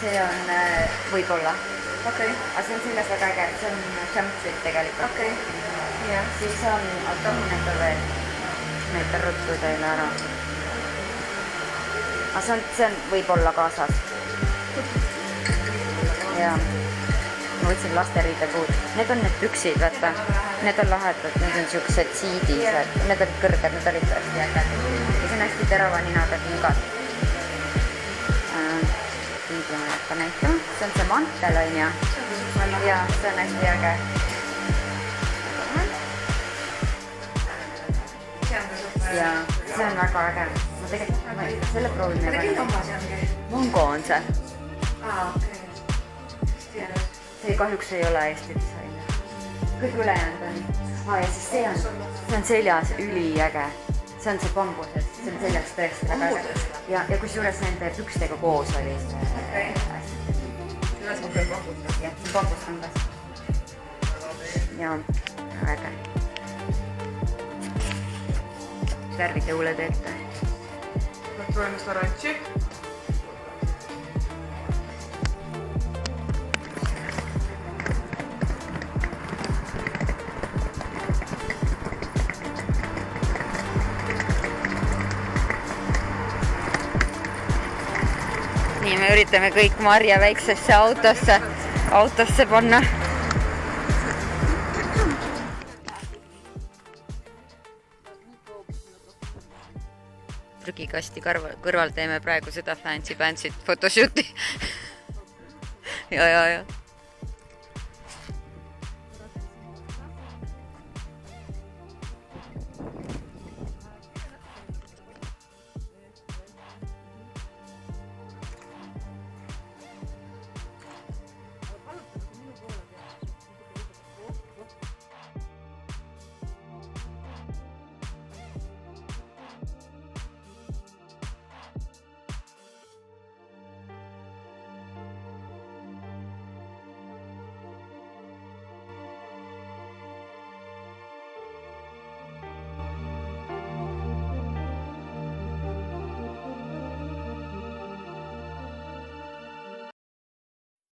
see on võib-olla. Okei. Aga see on selles väga äge, see on jumpsuit tegelikult. Okei. Jah. Siis on, oota, näitab veel. Näitab ruttu teile ära. Aga see on võib-olla kaasas. Jaa. Ma võtsin lasteriidepuud. Need on need püksid, vaata. Need on lahedad, need on siuksed siidised. Need olid kõrged, need olid hästi äge. Ja see on hästi terava ninaga kingad. Kingi ma jätta näitama. See on see mantel, on ja? Ja see on hästi äge. Ja see on väga äge. Ma tegelikult selle proovime. Mongo on see. Okei. See kahjuks ei ole Eesti disain. Kõik ülejäänud on. Ja siis see on seljas üliäge. See on see bambusest, see on seljas tõesti väga äge. Ja kus juures nende pükstega koos oli see. Selles on veel bambust. Jah, bambust on kas. Ja väga äge. Värvid jõule teete. Proovime seda rantsi. Nii me üritame kõik Marja väiksesse autosse panna. Prügikasti kõrval teeme praegu seda fancy photoshooti. Ja.